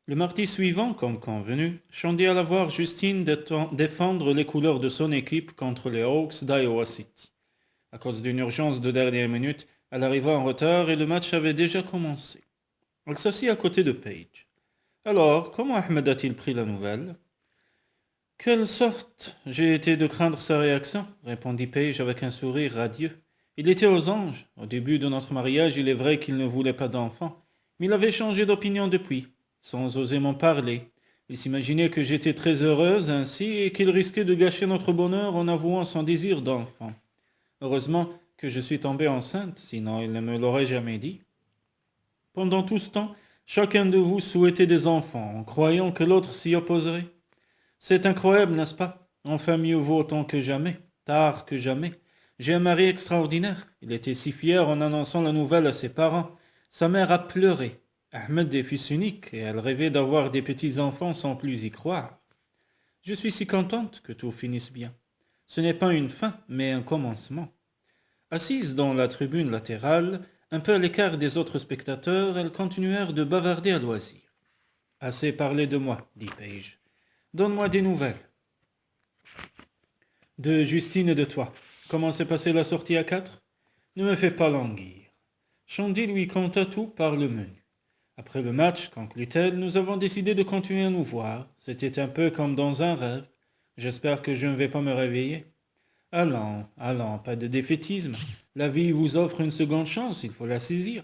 Le mardi suivant, comme convenu, Shandy alla voir Justine défendre les couleurs de son équipe contre les Hawks d'Iowa City. À cause d'une urgence de dernière minute, elle arriva en retard et le match avait déjà commencé. Elle s'assit à côté de Paige. Alors, comment Ahmed a-t-il pris la nouvelle? Quelle sorte! J'ai été de craindre sa réaction, répondit Paige avec un sourire radieux. Il était aux anges. Au début de notre mariage, il est vrai qu'il ne voulait pas d'enfant, mais il avait changé d'opinion depuis, sans oser m'en parler. Il s'imaginait que j'étais très heureuse ainsi et qu'il risquait de gâcher notre bonheur en avouant son désir d'enfant. Heureusement que je suis tombée enceinte, sinon il ne me l'aurait jamais dit. Pendant tout ce temps, chacun de vous souhaitait des enfants, en croyant que l'autre s'y opposerait. C'est incroyable, n'est-ce pas? Enfin mieux vaut tôt que jamais, tard que jamais. J'ai un mari extraordinaire. Il était si fier en annonçant la nouvelle à ses parents. Sa mère a pleuré. Ahmed est fils unique et elle rêvait d'avoir des petits-enfants sans plus y croire. Je suis si contente que tout finisse bien. Ce n'est pas une fin, mais un commencement. Assise dans la tribune latérale, un peu à l'écart des autres spectateurs, elles continuèrent de bavarder à loisir. Assez parlé de moi, dit Paige. Donne-moi des nouvelles. De Justine et de toi. Comment s'est passée la sortie à 4? Ne me fais pas languir. Shandy lui conta tout par le menu. Après le match, conclut-elle, nous avons décidé de continuer à nous voir. C'était un peu comme dans un rêve. J'espère que je ne vais pas me réveiller. Allons, allons, pas de défaitisme. La vie vous offre une seconde chance, il faut la saisir.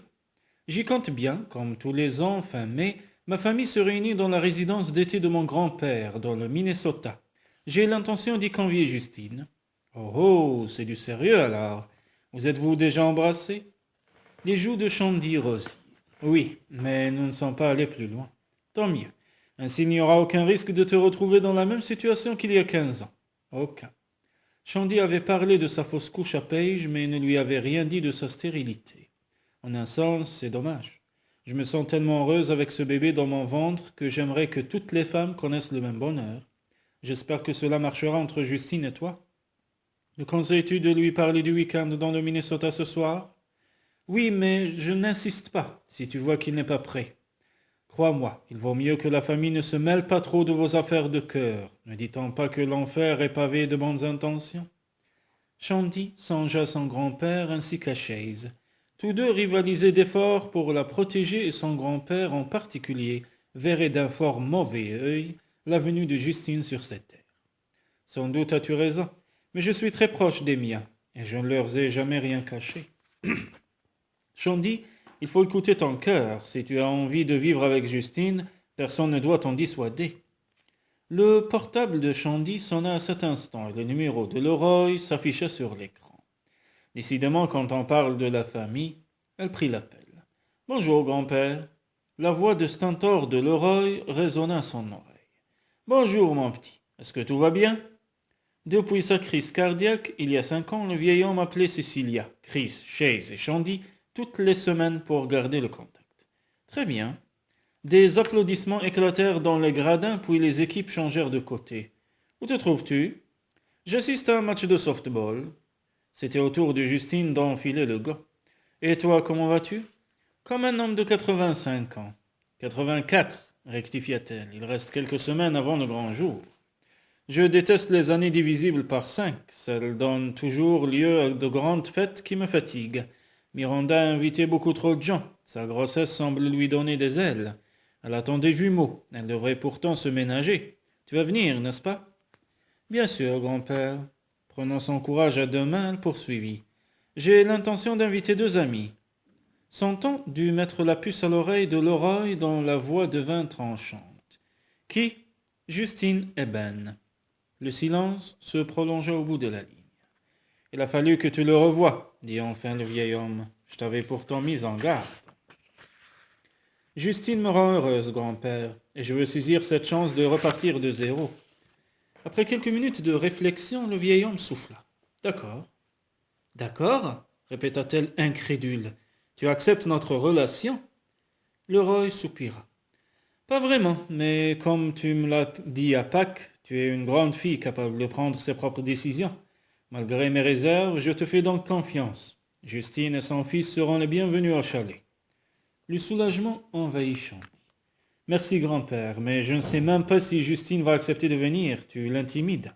J'y compte bien, comme tous les ans, fin mai, ma famille se réunit dans la résidence d'été de mon grand-père, dans le Minnesota. J'ai l'intention d'y convier Justine. Oh oh, c'est du sérieux alors. Vous êtes-vous déjà embrassés? Les joues de Shandy rosirent. Oui, mais nous ne sommes pas allés plus loin. Tant mieux. Ainsi il n'y aura aucun risque de te retrouver dans la même situation qu'il y a 15 ans. Aucun. Shandy avait parlé de sa fausse couche à Paige, mais ne lui avait rien dit de sa stérilité. En un sens, c'est dommage. Je me sens tellement heureuse avec ce bébé dans mon ventre que j'aimerais que toutes les femmes connaissent le même bonheur. J'espère que cela marchera entre Justine et toi. Ne conseilles-tu de lui parler du week-end dans le Minnesota ce soir? Oui, mais je n'insiste pas, si tu vois qu'il n'est pas prêt. Crois-moi, il vaut mieux que la famille ne se mêle pas trop de vos affaires de cœur. Ne dit-on pas que l'enfer est pavé de bonnes intentions? Shandy songea à son grand-père ainsi qu'à Chase. Tous deux rivalisaient d'efforts pour la protéger et son grand-père en particulier verrait d'un fort mauvais œil la venue de Justine sur cette terre. Sans doute as-tu raison, mais je suis très proche des miens, et je ne leur ai jamais rien caché. Shandy, il faut écouter ton cœur. Si tu as envie de vivre avec Justine, personne ne doit t'en dissuader. Le portable de Shandy sonna à cet instant et le numéro de Leroy s'afficha sur l'écran. Décidément, quand on parle de la famille, elle prit l'appel. « Bonjour, grand-père. » La voix de Stentor de Leroy résonna à son oreille. « Bonjour, mon petit. Est-ce que tout va bien? » Depuis sa crise cardiaque, il y a 5 ans, le vieil homme appelait Cecilia, Chris, Chase et Shandy toutes les semaines pour garder le contact. Très bien. Des applaudissements éclatèrent dans les gradins, puis les équipes changèrent de côté. Où te trouves-tu? J'assiste à un match de softball. C'était au tour de Justine d'enfiler le gant. Et toi, comment vas-tu? Comme un homme de 85 ans. 84, rectifia-t-elle. Il reste quelques semaines avant le grand jour. Je déteste les années divisibles par 5. Celles donnent toujours lieu à de grandes fêtes qui me fatiguent. Miranda a invité beaucoup trop de gens. Sa grossesse semble lui donner des ailes. Elle attend des jumeaux. Elle devrait pourtant se ménager. Tu vas venir, n'est-ce pas? Bien sûr, grand-père. Prenant son courage à 2 mains, elle poursuivit. J'ai l'intention d'inviter 2 amis. Son ton dut mettre la puce à l'oreille de Leroy dont la voix devint tranchante. Qui? Justine et Ben. Le silence se prolongea au bout de la ligne. Il a fallu que tu le revoies, dit enfin le vieil homme. Je t'avais pourtant mis en garde. Justine me rend heureuse, grand-père, et je veux saisir cette chance de repartir de zéro. Après quelques minutes de réflexion, le vieil homme souffla. D'accord. D'accord, répéta-t-elle incrédule. Tu acceptes notre relation? Leroy soupira. Pas vraiment, mais comme tu me l'as dit à Pâques, tu es une grande fille capable de prendre ses propres décisions. Malgré mes réserves, je te fais donc confiance. Justine et son fils seront les bienvenus au chalet. Le soulagement envahit Shandy. Merci, grand-père, mais je ne sais même pas si Justine va accepter de venir. Tu l'intimides.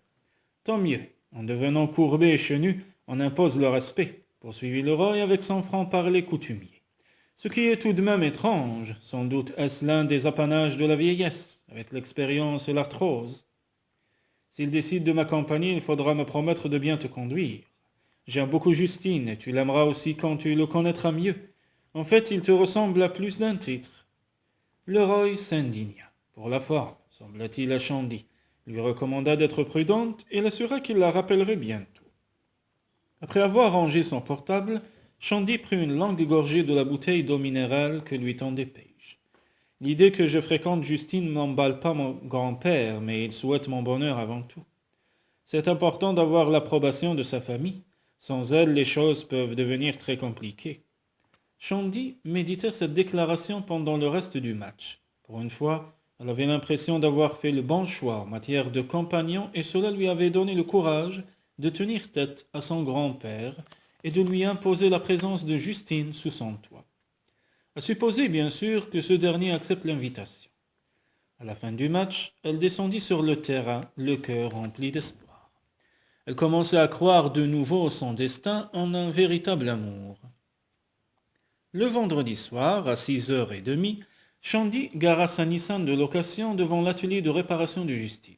Tant mieux. En devenant courbé et chenu, on impose le respect, poursuivit le roi avec son franc-parler coutumier. Ce qui est tout de même étrange, sans doute est-ce l'un des apanages de la vieillesse, avec l'expérience et l'arthrose. S'il décide de m'accompagner, il faudra me promettre de bien te conduire. J'aime beaucoup Justine, et tu l'aimeras aussi quand tu le connaîtras mieux. En fait, il te ressemble à plus d'un titre. Le roi s'indigna. Pour la forme, sembla-t-il à Shandy, lui recommanda d'être prudente et l'assura qu'il la rappellerait bientôt. Après avoir rangé son portable, Shandy prit une longue gorgée de la bouteille d'eau minérale que lui tendait Page. L'idée que je fréquente Justine n'emballe pas mon grand-père, mais il souhaite mon bonheur avant tout. C'est important d'avoir l'approbation de sa famille. Sans elle, les choses peuvent devenir très compliquées. Shandy méditait cette déclaration pendant le reste du match. Pour une fois, elle avait l'impression d'avoir fait le bon choix en matière de compagnon et cela lui avait donné le courage de tenir tête à son grand-père et de lui imposer la présence de Justine sous son toit. À supposer bien sûr que ce dernier accepte l'invitation. À la fin du match, elle descendit sur le terrain, le cœur rempli d'espoir. Elle commençait à croire de nouveau son destin en un véritable amour. Le vendredi soir, à 6h30, Shandy gara sa Nissan de location devant l'atelier de réparation de Justine.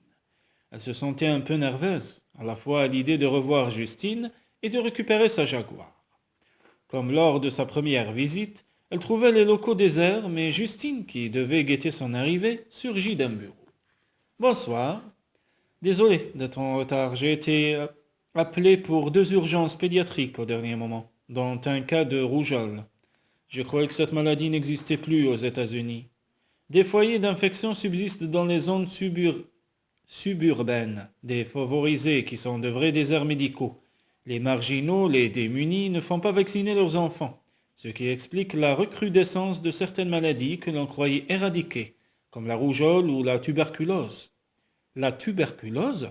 Elle se sentait un peu nerveuse, à la fois à l'idée de revoir Justine et de récupérer sa Jaguar. Comme lors de sa première visite, elle trouvait les locaux déserts, mais Justine, qui devait guetter son arrivée, surgit d'un bureau. « Bonsoir. Désolé d'être en retard. J'ai été appelé pour 2 urgences pédiatriques au dernier moment, dont un cas de rougeole. Je croyais que cette maladie n'existait plus aux États-Unis. Des foyers d'infection subsistent dans les zones suburbaines, défavorisées qui sont de vrais déserts médicaux. Les marginaux, les démunis ne font pas vacciner leurs enfants, ce qui explique la recrudescence de certaines maladies que l'on croyait éradiquées, comme la rougeole ou la tuberculose. La tuberculose?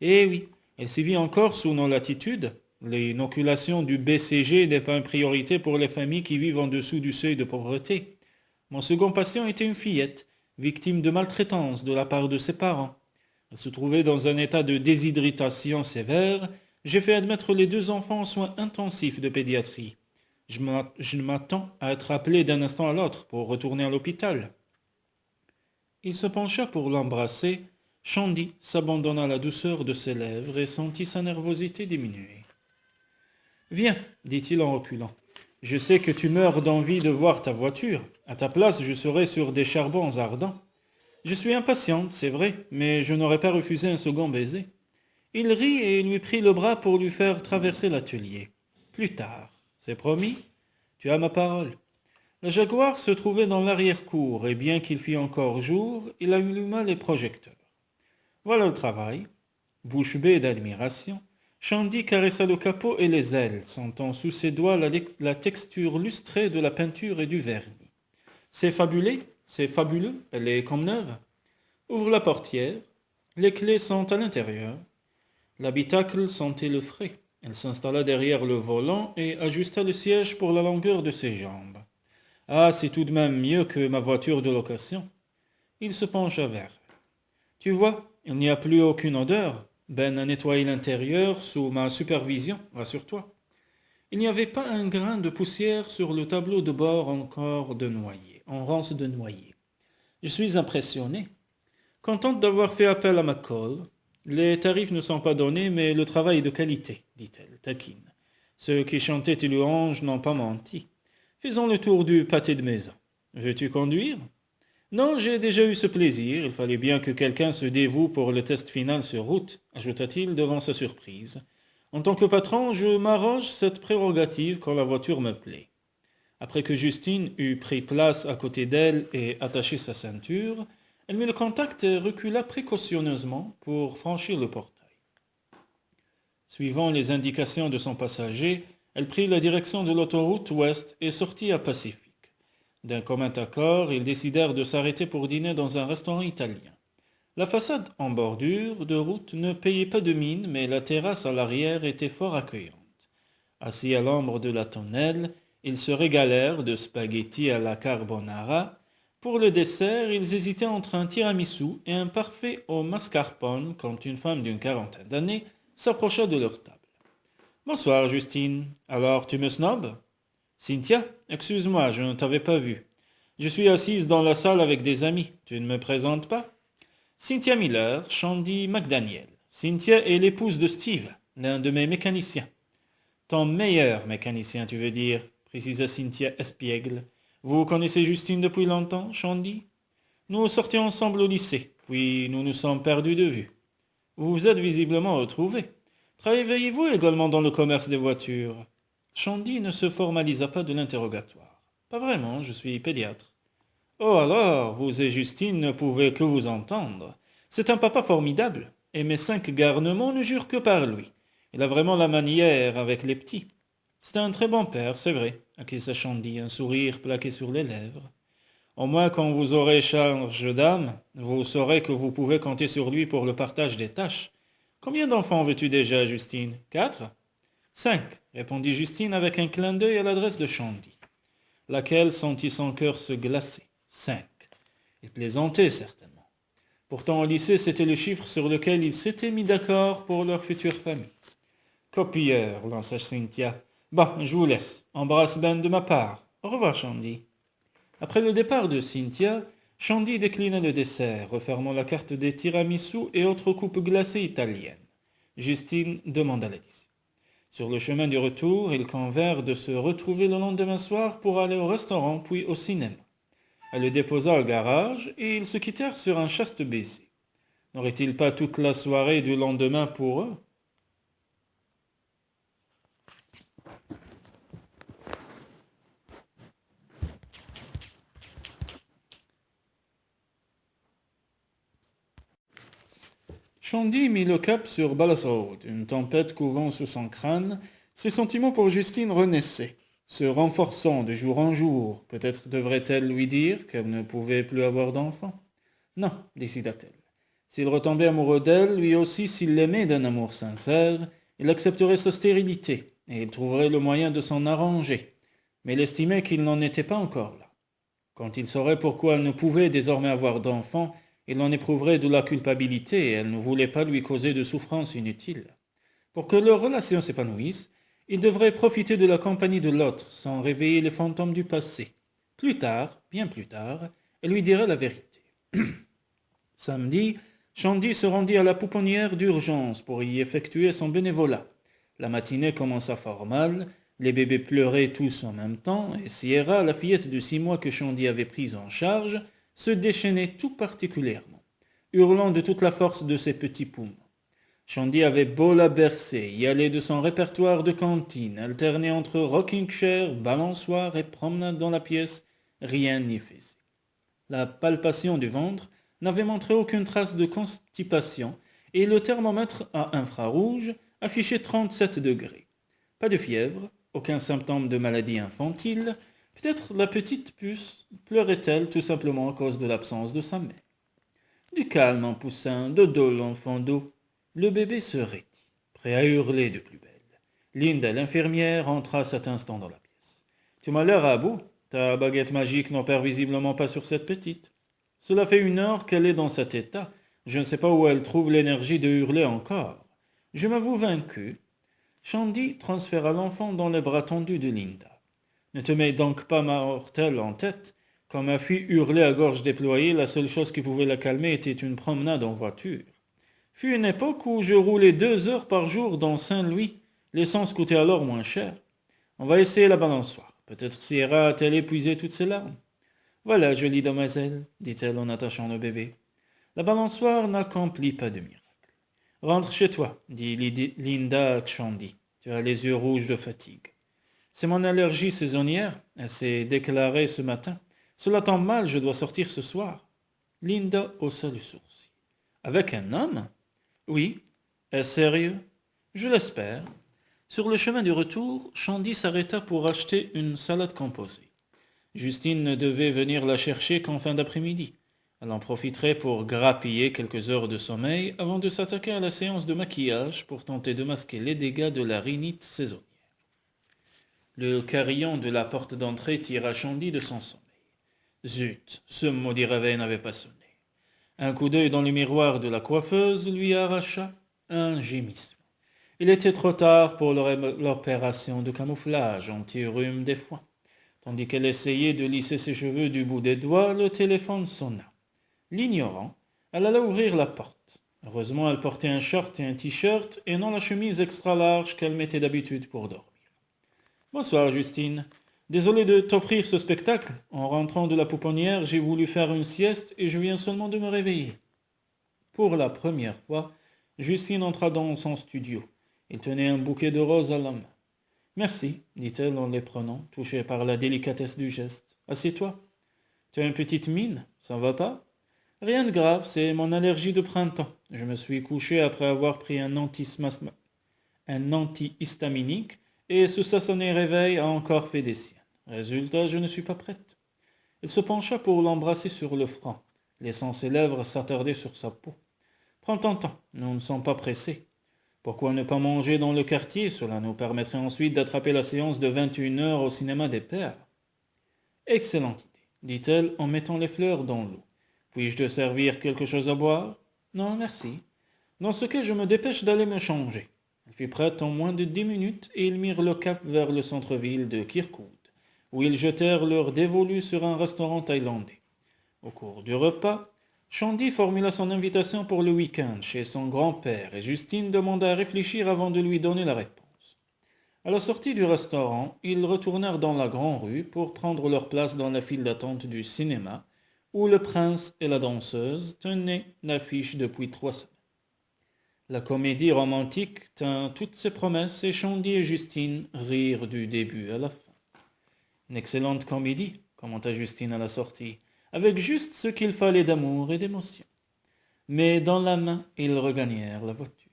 Eh oui, elle sévit encore sous nos latitudes. L'inoculation du BCG n'est pas une priorité pour les familles qui vivent en dessous du seuil de pauvreté. Mon second patient était une fillette, victime de maltraitance de la part de ses parents. Elle se trouvait dans un état de déshydratation sévère. J'ai fait admettre les 2 enfants en soins intensifs de pédiatrie. Je m'attends à être appelé d'un instant à l'autre pour retourner à l'hôpital. Il se pencha pour l'embrasser. Shandy s'abandonna à la douceur de ses lèvres et sentit sa nervosité diminuer. « Viens, dit-il en reculant. Je sais que tu meurs d'envie de voir ta voiture. À ta place, je serais sur des charbons ardents. Je suis impatiente, c'est vrai, mais je n'aurais pas refusé un second baiser. » Il rit et lui prit le bras pour lui faire traverser l'atelier. « Plus tard, c'est promis? Tu as ma parole. » Le Jaguar se trouvait dans l'arrière-cour, et bien qu'il fît encore jour, il alluma les projecteurs. Voilà le travail. Bouche bée d'admiration, Shandy caressa le capot et les ailes, sentant sous ses doigts la texture lustrée de la peinture et du vernis. C'est fabuleux, elle est comme neuve. Ouvre la portière, les clés sont à l'intérieur. L'habitacle sentait le frais. Elle s'installa derrière le volant et ajusta le siège pour la longueur de ses jambes. Ah, c'est tout de même mieux que ma voiture de location. Il se pencha vers elle. Tu vois, il n'y a plus aucune odeur. Ben a nettoyé l'intérieur sous ma supervision, rassure-toi. Il n'y avait pas un grain de poussière sur le tableau de bord en rance de noyer. Je suis impressionné. Contente d'avoir fait appel à McCall. Les tarifs ne sont pas donnés, mais le travail est de qualité, dit-elle, taquine. Ceux qui chantaient tes louanges n'ont pas menti. Faisons le tour du pâté de maison. Veux-tu conduire? Non, j'ai déjà eu ce plaisir. Il fallait bien que quelqu'un se dévoue pour le test final sur route, ajouta-t-il devant sa surprise. En tant que patron, je m'arroge cette prérogative quand la voiture me plaît. Après que Justine eut pris place à côté d'elle et attaché sa ceinture, elle mit le contact et recula précautionneusement pour franchir le portail. Suivant les indications de son passager, elle prit la direction de l'autoroute ouest et sortit à Pacifique. D'un commun accord, ils décidèrent de s'arrêter pour dîner dans un restaurant italien. La façade en bordure de route ne payait pas de mine, mais la terrasse à l'arrière était fort accueillante. Assis à l'ombre de la tonnelle, ils se régalèrent de spaghettis à la carbonara, Pour le dessert, ils hésitaient entre un tiramisu et un parfait au mascarpone quand une femme d'une quarantaine d'années s'approcha de leur table. Bonsoir, Justine. Alors, tu me snobes? Cynthia, excuse-moi, je ne t'avais pas vu. Je suis assise dans la salle avec des amis. Tu ne me présentes pas? Cynthia Miller, Shandy McDaniel. Cynthia est l'épouse de Steve, l'un de mes mécaniciens. Ton meilleur mécanicien, tu veux dire, précisa Cynthia espiègle. Vous connaissez Justine depuis longtemps, Shandy? Nous sortions ensemble au lycée, puis nous nous sommes perdus de vue. Vous vous êtes visiblement retrouvés. Travaillez-vous également dans le commerce des voitures? Shandy ne se formalisa pas de l'interrogatoire. Pas vraiment, je suis pédiatre. Oh alors, vous et Justine ne pouvez que vous entendre. C'est un papa formidable, et mes 5 garnements ne jurent que par lui. Il a vraiment la manière avec les petits. C'est un très bon père, c'est vrai, acquiesça Shandy, un sourire plaqué sur les lèvres. Au moins, quand vous aurez charge d'âme, vous saurez que vous pouvez compter sur lui pour le partage des tâches. Combien d'enfants veux-tu déjà, Justine? 4? 5, répondit Justine avec un clin d'œil à l'adresse de Shandy, laquelle sentit son cœur se glacer. 5. Il plaisantait certainement. Pourtant au lycée, c'était le chiffre sur lequel ils s'étaient mis d'accord pour leur future famille. Copieur, lança Cynthia. Bon, je vous laisse. Embrasse Ben de ma part. Au revoir, Shandy. Après le départ de Cynthia, Shandy déclina le dessert, refermant la carte des tiramisu et autres coupes glacées italiennes. Justine demanda l'addition. Sur le chemin du retour, ils convinrent de se retrouver le lendemain soir pour aller au restaurant puis au cinéma. Elle le déposa au garage et ils se quittèrent sur un chaste baiser. N'aurait-il pas toute la soirée du lendemain pour eux? Shandy mit le cap sur Ballas Road, une tempête couvant sous son crâne. Ses sentiments pour Justine renaissaient, se renforçant de jour en jour. Peut-être devrait-elle lui dire qu'elle ne pouvait plus avoir d'enfant. Non, décida-t-elle. S'il retombait amoureux d'elle, lui aussi s'il l'aimait d'un amour sincère, il accepterait sa stérilité, et il trouverait le moyen de s'en arranger. Mais elle estimait qu'il n'en était pas encore là. Quand il saurait pourquoi elle ne pouvait désormais avoir d'enfant, il en éprouverait de la culpabilité et elle ne voulait pas lui causer de souffrances inutiles. Pour que leur relation s'épanouisse, il devrait profiter de la compagnie de l'autre sans réveiller les fantômes du passé. Plus tard, bien plus tard, elle lui dirait la vérité. Samedi, Shandy se rendit à la pouponnière d'urgence pour y effectuer son bénévolat. La matinée commença fort mal, les bébés pleuraient tous en même temps, et Sierra, la fillette de 6 mois que Shandy avait prise en charge, se déchaînait tout particulièrement, hurlant de toute la force de ses petits poumons. Shandy avait beau la bercer, y aller de son répertoire de cantine, alterner entre rocking chair, balançoire et promenade dans la pièce, rien n'y faisait. La palpation du ventre n'avait montré aucune trace de constipation, et le thermomètre à infrarouge affichait 37 degrés. Pas de fièvre, aucun symptôme de maladie infantile. Peut-être la petite puce pleurait-elle tout simplement à cause de l'absence de sa mère. Du calme en poussant, dodo l'enfant d'eau. Le bébé se rêtit, prêt à hurler de plus belle. Linda, l'infirmière, entra cet instant dans la pièce. Tu m'as l'air à bout. Ta baguette magique n'opère visiblement pas sur cette petite. Cela fait 1 heure qu'elle est dans cet état. Je ne sais pas où elle trouve l'énergie de hurler encore. Je m'avoue vaincu. Shandy transféra l'enfant dans les bras tendus de Linda. Ne te mets donc pas mortel en tête. Quand ma fille hurlait à gorge déployée, la seule chose qui pouvait la calmer était une promenade en voiture. Fut une époque où je roulais 2 heures par jour dans Saint-Louis. L'essence coûtait alors moins cher. On va essayer la balançoire. Peut-être Sierra a-t-elle épuisé toutes ses larmes. Voilà, jolie demoiselle, dit-elle en attachant le bébé. La balançoire n'accomplit pas de miracle. Rentre chez toi, dit Linda à Shandy. Tu as les yeux rouges de fatigue. C'est mon allergie saisonnière. Elle s'est déclarée ce matin. Cela tombe mal, je dois sortir ce soir. Linda haussa le sourcil. Avec un homme? Oui. Est-ce sérieux? Je l'espère. Sur le chemin du retour, Shandy s'arrêta pour acheter une salade composée. Justine ne devait venir la chercher qu'en fin d'après-midi. Elle en profiterait pour grappiller quelques heures de sommeil avant de s'attaquer à la séance de maquillage pour tenter de masquer les dégâts de la rhinite saisonnière. Le carillon de la porte d'entrée tira Shandy de son sommeil. Zut, ce maudit réveil n'avait pas sonné. Un coup d'œil dans le miroir de la coiffeuse lui arracha un gémissement. Il était trop tard pour l'opération de camouflage anti-rhume des foins. Tandis qu'elle essayait de lisser ses cheveux du bout des doigts, le téléphone sonna. L'ignorant, elle alla ouvrir la porte. Heureusement, elle portait un short et un t-shirt et non la chemise extra large qu'elle mettait d'habitude pour dormir. Bonsoir, Justine. Désolé de t'offrir ce spectacle. En rentrant de la pouponnière, j'ai voulu faire une sieste et je viens seulement de me réveiller. Pour la première fois, Justine entra dans son studio. Il tenait un bouquet de roses à la main. Merci, dit-elle en les prenant, touchée par la délicatesse du geste. Assieds-toi. Tu as une petite mine, ça va pas? Rien de grave, c'est mon allergie de printemps. Je me suis couché après avoir pris un antihistaminique et ce saisonné réveil a encore fait des siennes. Résultat, je ne suis pas prête. Il se pencha pour l'embrasser sur le front, laissant ses lèvres s'attarder sur sa peau. Prends ton temps, nous ne sommes pas pressés. Pourquoi ne pas manger dans le quartier? Cela nous permettrait ensuite d'attraper la séance de 21 heures au cinéma des Pères. Excellente idée, dit-elle en mettant les fleurs dans l'eau. Puis-je te servir quelque chose à boire? Non, merci. Dans ce cas, je me dépêche d'aller me changer. Elle fut prête en moins de 10 minutes et ils mirent le cap vers le centre-ville de Kirkwood, où ils jetèrent leur dévolu sur un restaurant thaïlandais. Au cours du repas, Shandy formula son invitation pour le week-end chez son grand-père et Justine demanda à réfléchir avant de lui donner la réponse. À la sortie du restaurant, ils retournèrent dans la grande rue pour prendre leur place dans la file d'attente du cinéma, où le prince et la danseuse tenaient l'affiche depuis 3 semaines. La comédie romantique tint toutes ses promesses et Shandy et Justine rirent du début à la fin. Une excellente comédie, commenta Justine à la sortie, avec juste ce qu'il fallait d'amour et d'émotion. Mais dans la main, ils regagnèrent la voiture.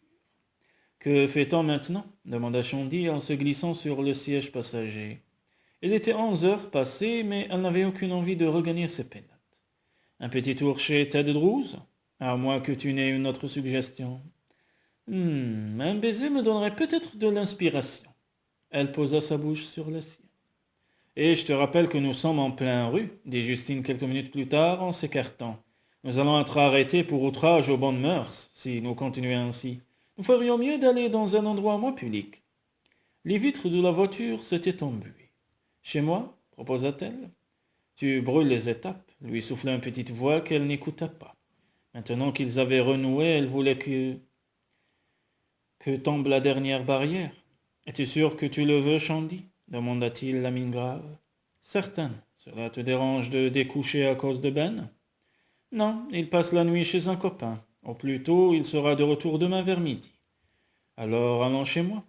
Que fait-on maintenant? Demanda Shandy en se glissant sur le siège passager. Il était 11 heures passées, mais elle n'avait aucune envie de regagner ses pénates. Un petit tour chez Ted Drews? À moins que tu n'aies une autre suggestion. Un baiser me donnerait peut-être de l'inspiration. Elle posa sa bouche sur la sienne. Et je te rappelle que nous sommes en plein rue, dit Justine quelques minutes plus tard en s'écartant. Nous allons être arrêtés pour outrage aux bonnes mœurs, si nous continuons ainsi. Nous ferions mieux d'aller dans un endroit moins public. Les vitres de la voiture s'étaient embuées. Chez moi, proposa-t-elle. Tu brûles les étapes, lui souffla une petite voix qu'elle n'écouta pas. Maintenant qu'ils avaient renoué, elle voulait que tombe la dernière barrière. Es-tu sûr que tu le veux, Shandy? Demanda-t-il la mine grave. Certaine. Cela te dérange de découcher à cause de Ben? Non, il passe la nuit chez un copain. Au plus tôt, il sera de retour demain vers midi. Alors allons chez moi.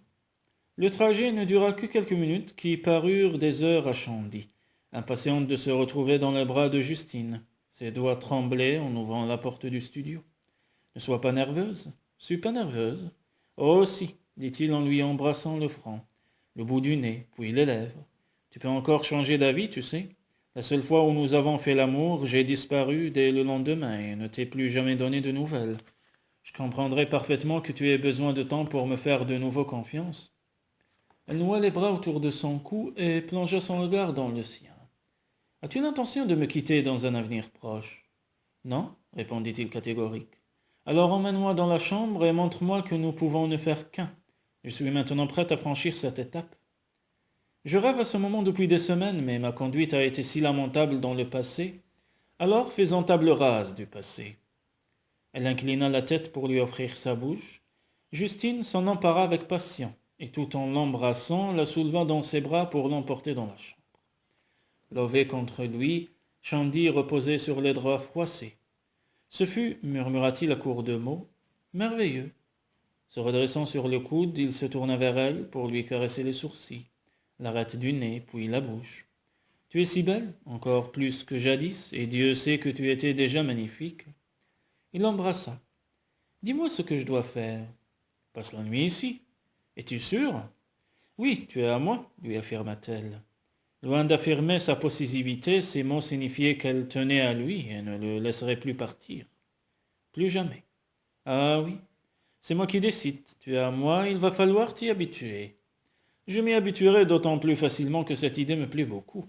Le trajet ne dura que quelques minutes qui parurent des heures à Shandy, impatiente de se retrouver dans les bras de Justine. Ses doigts tremblaient en ouvrant la porte du studio. Ne sois pas nerveuse. Suis pas nerveuse. Oh si, dit-il en lui embrassant le front, le bout du nez, puis les lèvres. Tu peux encore changer d'avis, tu sais. La seule fois où nous avons fait l'amour, j'ai disparu dès le lendemain et ne t'ai plus jamais donné de nouvelles. Je comprendrais parfaitement que tu aies besoin de temps pour me faire de nouveau confiance. Elle noua les bras autour de son cou et plongea son regard dans le sien. As-tu l'intention de me quitter dans un avenir proche? Non, répondit-il catégorique. Alors emmène-moi dans la chambre et montre-moi que nous pouvons ne faire qu'un. Je suis maintenant prête à franchir cette étape. Je rêve à ce moment depuis des semaines, mais ma conduite a été si lamentable dans le passé. Alors faisons table rase du passé. Elle inclina la tête pour lui offrir sa bouche. Justine s'en empara avec passion, et tout en l'embrassant, la souleva dans ses bras pour l'emporter dans la chambre. Lové contre lui, Shandy reposait sur les draps froissés. Ce fut, murmura-t-il à court de mots, merveilleux. Se redressant sur le coude, il se tourna vers elle pour lui caresser les sourcils, l'arête du nez, puis la bouche. Tu es si belle, encore plus que jadis, et Dieu sait que tu étais déjà magnifique. Il l'embrassa. Dis-moi ce que je dois faire. Passe la nuit ici. Es-tu sûr? Oui, tu es à moi, lui affirma-t-elle. Loin d'affirmer sa possessivité, ces mots signifiaient qu'elle tenait à lui et ne le laisserait plus partir. Plus jamais. Ah oui, c'est moi qui décide. Tu es à moi, il va falloir t'y habituer. Je m'y habituerai d'autant plus facilement que cette idée me plaît beaucoup.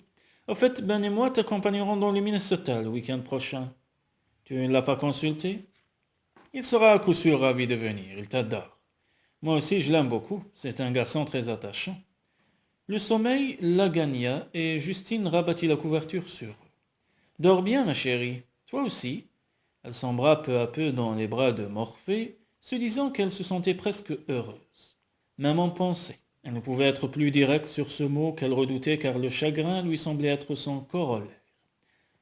Au fait, Ben et moi t'accompagnerons dans le Minnesota le week-end prochain. Tu ne l'as pas consulté? Il sera à coup sûr ravi de venir, il t'adore. Moi aussi je l'aime beaucoup, c'est un garçon très attachant. Le sommeil la gagna et Justine rabattit la couverture sur eux. Dors bien, ma chérie, toi aussi. Elle sombra peu à peu dans les bras de Morphée, se disant qu'elle se sentait presque heureuse. Même en pensée, elle ne pouvait être plus directe sur ce mot qu'elle redoutait car le chagrin lui semblait être son corollaire.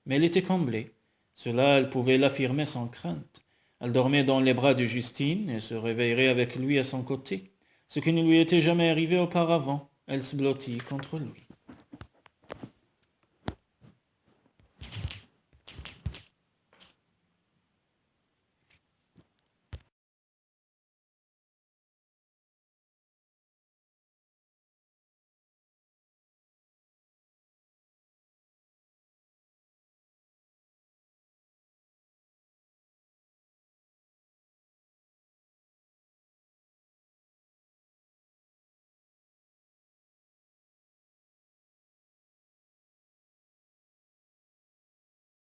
Mais elle était comblée. Cela, elle pouvait l'affirmer sans crainte. Elle dormait dans les bras de Justine et se réveillerait avec lui à son côté, ce qui ne lui était jamais arrivé auparavant. Elle se blottit contre lui.